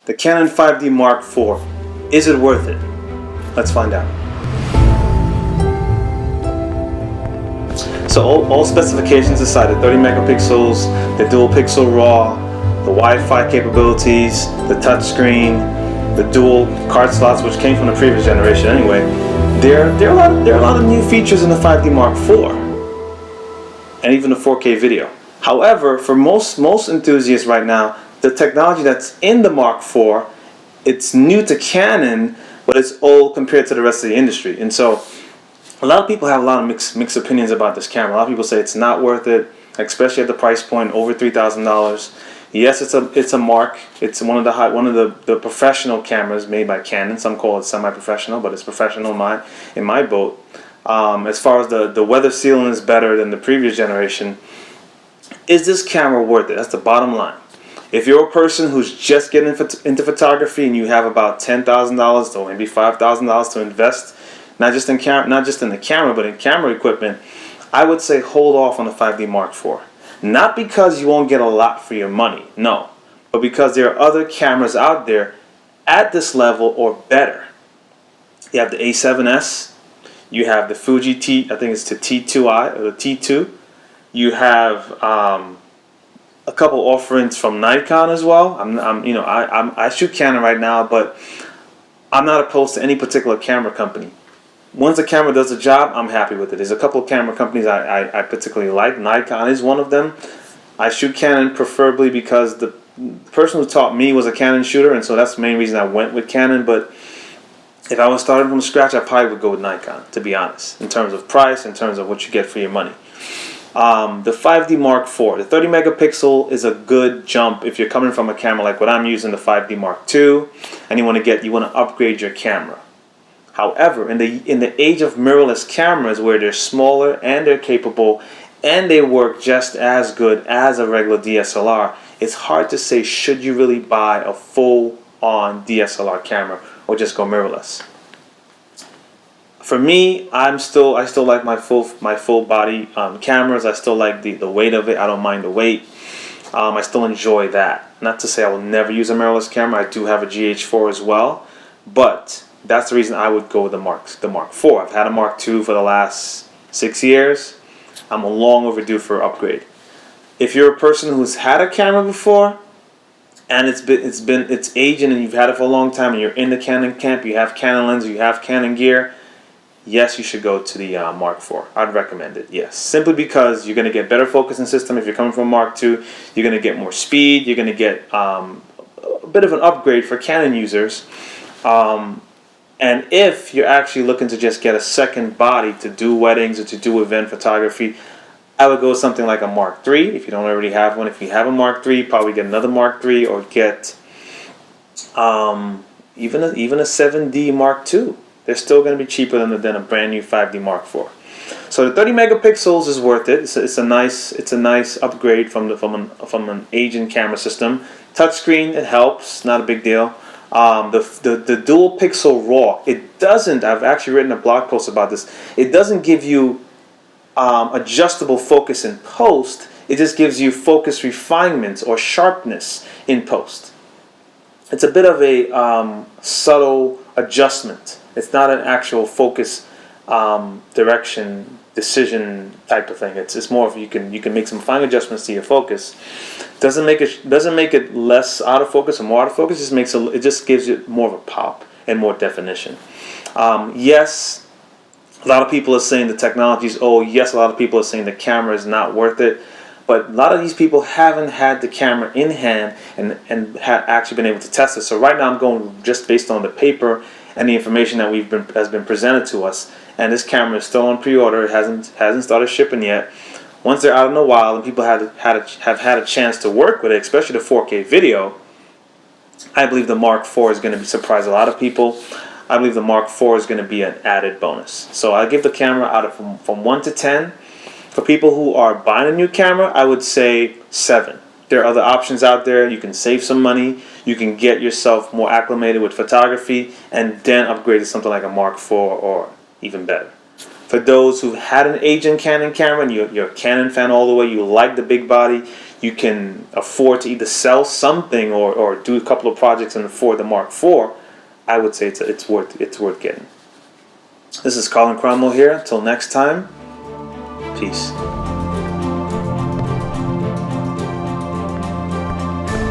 The Canon 5D Mark IV, is it worth it? Let's find out. So all specifications aside, the 30 megapixels, the dual pixel RAW, the Wi-Fi capabilities, the touchscreen, the dual card slots, which came from the previous generation anyway, there are a lot of new features in the 5D Mark IV, and even the 4K video. However, for most enthusiasts right now, the technology that's in the Mark IV, it's new to Canon, but it's old compared to the rest of the industry. And so a lot of people have a lot of mixed opinions about this camera. A lot of people say it's not worth it, especially at the price point over $3,000. Yes, it's a Mark. It's one of the professional cameras made by Canon. Some call it semi-professional, but it's professional in my boat. As far as the weather sealing is better than the previous generation. Is this camera worth it? That's the bottom line. If you're a person who's just getting into photography and you have about $10,000 or maybe $5,000 to invest, not just in the camera, but in camera equipment, I would say hold off on the 5D Mark IV. Not because you won't get a lot for your money, no, but because there are other cameras out there at this level or better. You have the A7S, you have the Fuji I think it's the T2i or the T2. You have a couple offerings from Nikon as well. I shoot Canon right now, but I'm not opposed to any particular camera company. Once a camera does the job, I'm happy with it. There's a couple of camera companies I particularly like. Nikon is one of them. I shoot Canon preferably because the person who taught me was a Canon shooter, and so that's the main reason I went with Canon. But if I was starting from scratch, I probably would go with Nikon, to be honest, in terms of price, in terms of what you get for your money. The 5D Mark IV, the 30 megapixel is a good jump if you're coming from a camera like what I'm using, the 5D Mark II, and you want to upgrade your camera. However, in the age of mirrorless cameras, where they're smaller and they're capable and they work just as good as a regular DSLR, it's hard to say should you really buy a full-on DSLR camera or just go mirrorless. For me, I still like my full body cameras. I still like the weight of it. I don't mind the weight. I still enjoy that. Not to say I will never use a mirrorless camera. I do have a GH4 as well, but that's the reason I would go with the Mark IV. I've had a Mark II for the last 6 years. I'm long overdue for an upgrade. If you're a person who's had a camera before and it's aging and you've had it for a long time and you're in the Canon camp, you have Canon lenses, you have Canon gear, yes, you should go to the Mark IV. I'd recommend it, yes. Simply because you're going to get better focusing system. If you're coming from Mark II, you're going to get more speed. You're going to get a bit of an upgrade for Canon users. And if you're actually looking to just get a second body to do weddings or to do event photography, I would go with something like a Mark III if you don't already have one. If you have a Mark III, probably get another Mark III or get even a 7D Mark II. They're still going to be cheaper than a brand new 5D Mark IV. So the 30 megapixels is worth it. It's a nice upgrade from an aging camera system. Touchscreen, it helps, not a big deal. The dual pixel RAW, it doesn't. I've actually written a blog post about this. It doesn't give you adjustable focus in post. It just gives you focus refinement or sharpness in post. It's a bit of a subtle adjustment. It's not an actual focus direction decision type of thing. It's more of you can make some fine adjustments to your focus. Doesn't make it less out of focus or more out of focus. It just gives it more of a pop and more definition. Yes, a lot of people are saying the technology is old. Yes, a lot of people are saying the camera is not worth it. But a lot of these people haven't had the camera in hand and have actually been able to test it. So right now I'm going just based on the paper and the information that has been presented to us. And this camera is still on pre-order. It hasn't started shipping yet. Once they're out in the wild and people have had a chance to work with it, especially the 4K video, I believe the Mark IV is going to surprise a lot of people. I believe the Mark IV is going to be an added bonus. So I give the camera out of from 1 to 10. For people who are buying a new camera, I would say 7. There are other options out there. You can save some money. You can get yourself more acclimated with photography and then upgrade to something like a Mark IV or even better. For those who had an aging Canon camera and you're a Canon fan all the way, you like the big body, you can afford to either sell something or do a couple of projects and afford the Mark IV, I would say it's worth getting. This is Colin Cromwell here. Till next time, peace.